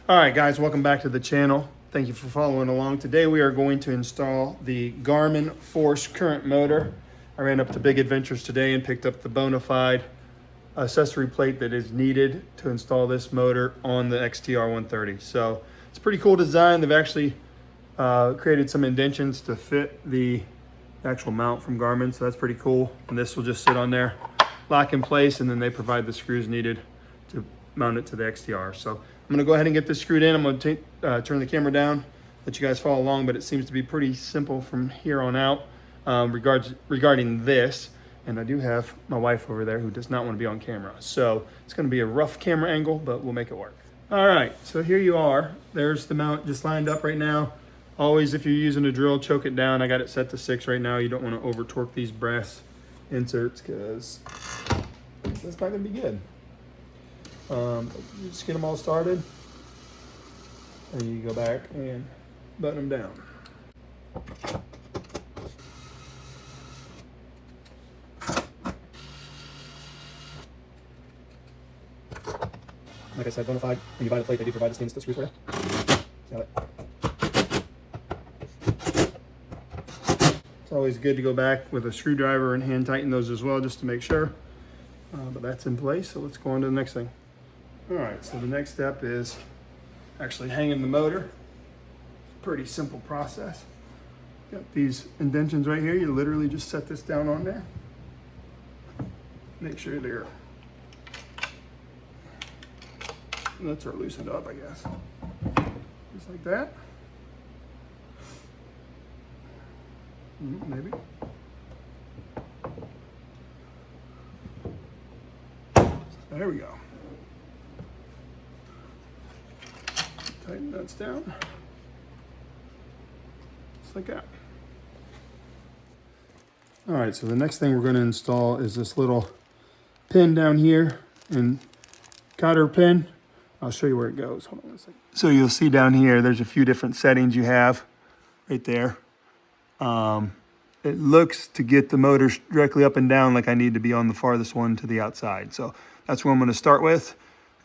All right, guys, welcome back to the channel. Thank you for following along. Today we are going to install the Garmin Force Current motor. I ran up to Big Adventures today and picked up the Bonafide accessory plate that is needed to install this motor on the XTR130. So it's a pretty cool design. They've actually created some indentions to fit the actual mount from Garmin, so that's pretty cool. And this will just sit on there, lock in place, and then they provide the screws needed to mount it to the XTR. So I'm gonna go ahead and get this screwed in. I'm gonna turn the camera down, let you guys follow along, but it seems to be pretty simple from here on out regarding this. And I do have my wife over there who does not want to be on camera. So it's gonna be a rough camera angle, but we'll make it work. All right, so here you are. There's the mount just lined up right now. Always, if you're using a drill, choke it down. I got it set to 6 right now. You don't want to over torque these brass inserts because that's not gonna be good. You just get them all started, and you go back and button them down. Like I said, Bonafide, when you buy the plate, they do provide the stainless steel screw for you. Got it. It's always good to go back with a screwdriver and hand tighten those as well, just to make sure. But that's in place, so let's go on to the next thing. All right, so the next step is actually hanging the motor. Pretty simple process. Got these indentions right here. You literally just set this down on there. Make sure they're nuts are loosened up, I guess. Just like that. Maybe. There we go. Tighten nuts down. Just like that. All right, so the next thing we're going to install is this little pin down here, and cotter pin. I'll show you where it goes. Hold on a second. So you'll see down here, there's a few different settings you have right there. It looks to get the motor directly up and down like I need to be on the farthest one to the outside. So that's where I'm going to start with.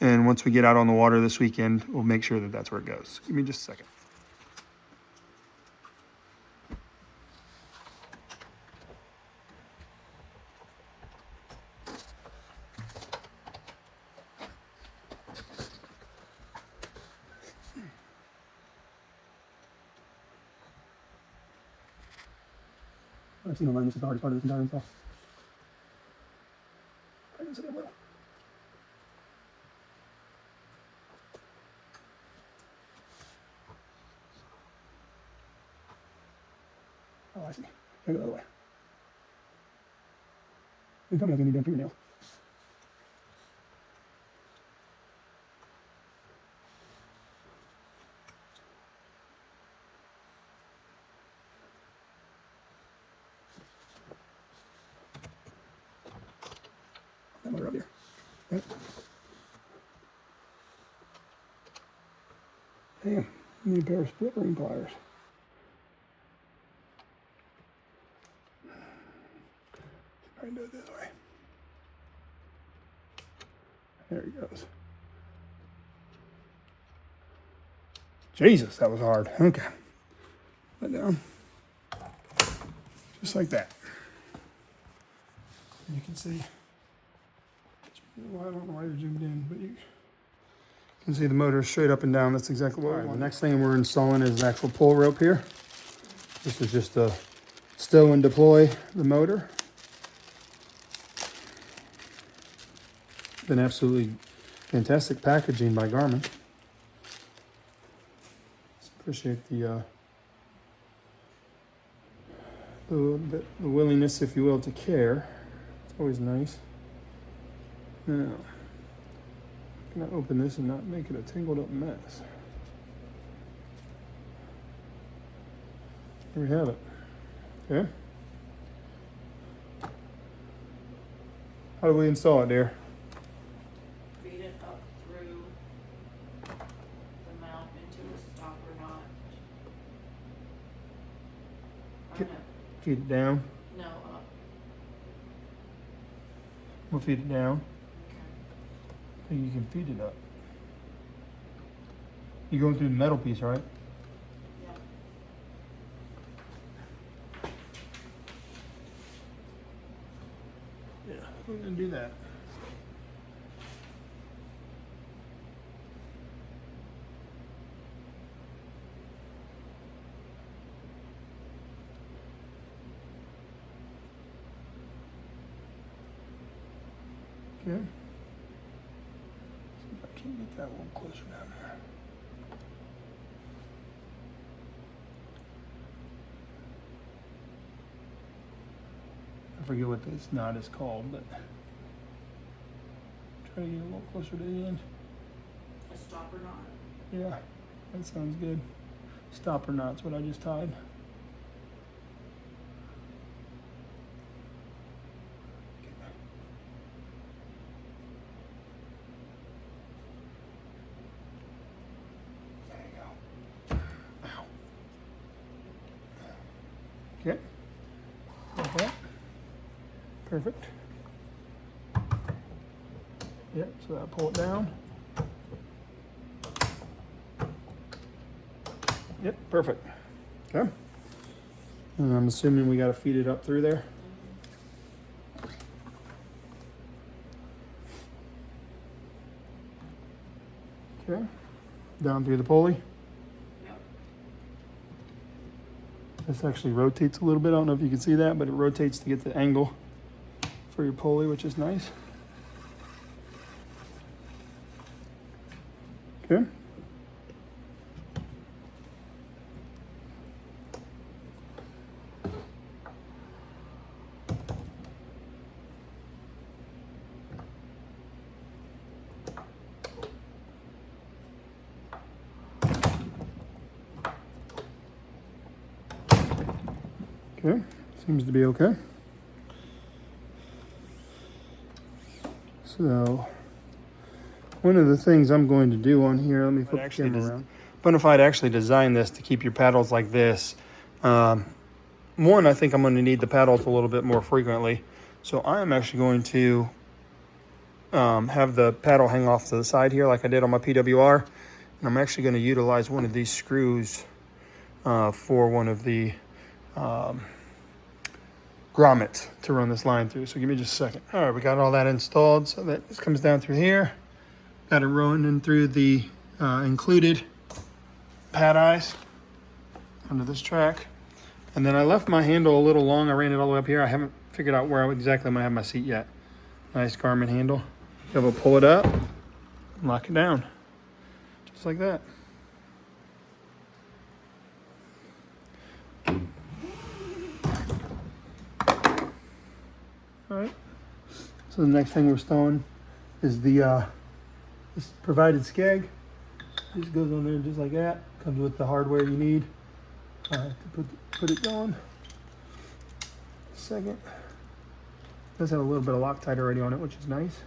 And once we get out on the water this weekend, we'll make sure that that's where it goes. Give me just a second. I've seen online this is the hardest part of this entire install. I can sit there a little. Oh, I see. Gotta go the other way. You tell me I was gonna need damn fingernails. That motor up here. Right. Damn, I need a pair of split ring pliers. Try and do it this way. There he goes. Jesus, that was hard. Okay. Let down. Just like that. And you can see, well, I don't know why you're zoomed in, but you can see the motor straight up and down. That's exactly what we want. The next thing we're installing is the actual pull rope here. This is just to stow and deploy the motor. Been absolutely fantastic packaging by Garmin. Appreciate the willingness, if you will, to care. It's always nice. Now, can I open this and not make it a tangled up mess? There we have it. Okay. How do we install it, dear? Feed it up through the mount into a stopper knot. Feed it down. No, up. We'll feed it down. Okay. And you can feed it up. You're going through the metal piece, right? Yeah. Yeah, we're gonna do that. Okay. See if I can get that a little closer down there. I forget what this knot is called, but try to get a little closer to the end. A stopper knot. Yeah, that sounds good. Stopper knot's what I just tied. Okay, like that. Perfect. Yep, so I pull it down. Yep, perfect. Okay. And I'm assuming we got to feed it up through there. Okay. Down through the pulley. This actually rotates a little bit. I don't know if you can see that, but it rotates to get the angle for your pulley, which is nice. Okay. Okay, seems to be okay. So, one of the things I'm going to do on here, let me flip the camera around. Bonafide actually designed this to keep your paddles like this. One, I think I'm going to need the paddles a little bit more frequently. So I'm actually going to have the paddle hang off to the side here like I did on my PWR. And I'm actually going to utilize one of these screws for one of the grommets to run this line through. So give me just a second. All right, we got all that installed. So that just comes down through here. Got it running through the included pad eyes under this track. And then I left my handle a little long. I ran it all the way up here. I haven't figured out where exactly I'm gonna have my seat yet. Nice Garmin handle. You're able to pull it up, lock it down, just like that. All right, so the next thing we're stowing is the this provided skeg. Just goes on there just like that. Comes with the hardware you need to put it going. Second, does have a little bit of Loctite already on it, which is nice.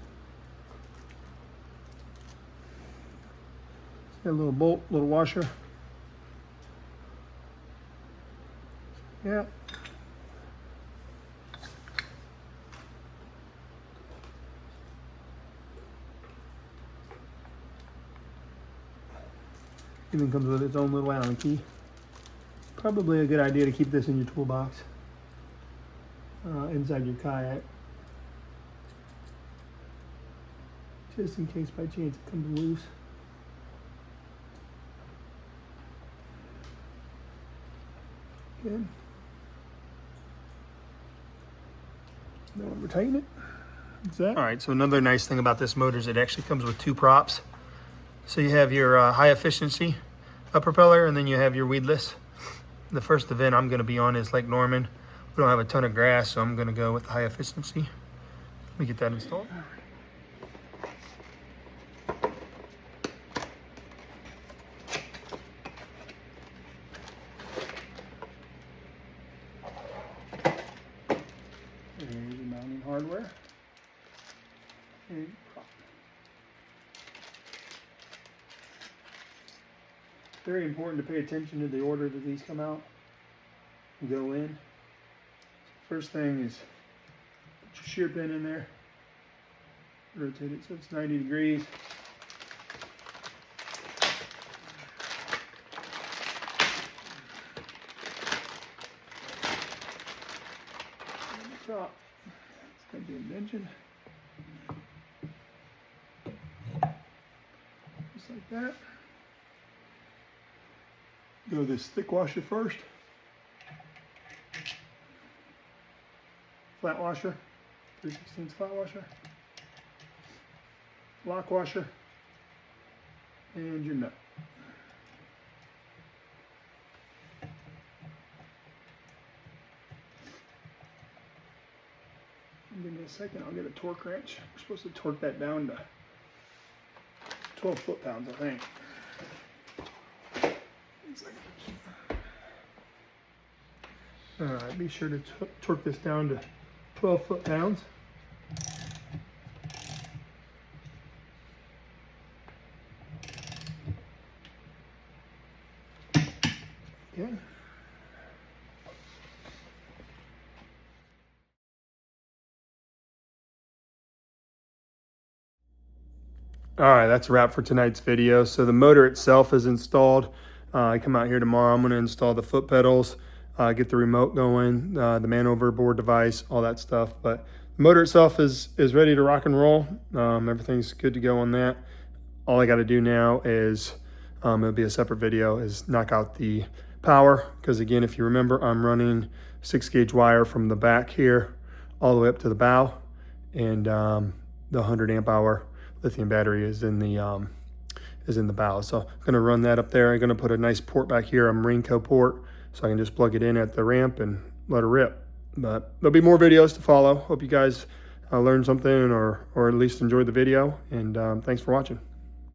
Got a little bolt, little washer. Yeah. Even comes with its own little Allen key. Probably a good idea to keep this in your toolbox inside your kayak, just in case by chance it comes loose. Good. Then we'll tighten it. That's that. All right, so another nice thing about this motor is it actually comes with two props. So you have your high efficiency propeller, and then you have your weedless. The first event I'm going to be on is Lake Norman. We don't have a ton of grass, so I'm going to go with the high efficiency. Let me get that installed. Here's your mounting hardware. And prop. Very important to pay attention to the order that these come out and go in. First thing is put your shear pin in there, rotate it so it's 90 degrees. top. It's going to be an engine. Just like that. Go this thick washer first. Flat washer. 3/16 flat washer. Lock washer. And your nut. Give me a second, I'll get a torque wrench. We're supposed to torque that down to 12 foot-pounds, I think. All right, be sure to torque this down to 12 foot-pounds. Okay. All right, that's a wrap for tonight's video. So the motor itself is installed. I come out here tomorrow. I'm going to install the foot pedals, get the remote going, the man overboard device, all that stuff. But the motor itself is ready to rock and roll. Everything's good to go on that. All I got to do now is, it'll be a separate video, is knock out the power. Because again, if you remember, I'm running 6-gauge wire from the back here all the way up to the bow, and the 100 amp hour lithium battery is in the bow. So I'm gonna run that up there. I'm gonna put a nice port back here, a Marinco port, so I can just plug it in at the ramp and let her rip. But there'll be more videos to follow. Hope you guys learned something or at least enjoyed the video, and thanks for watching.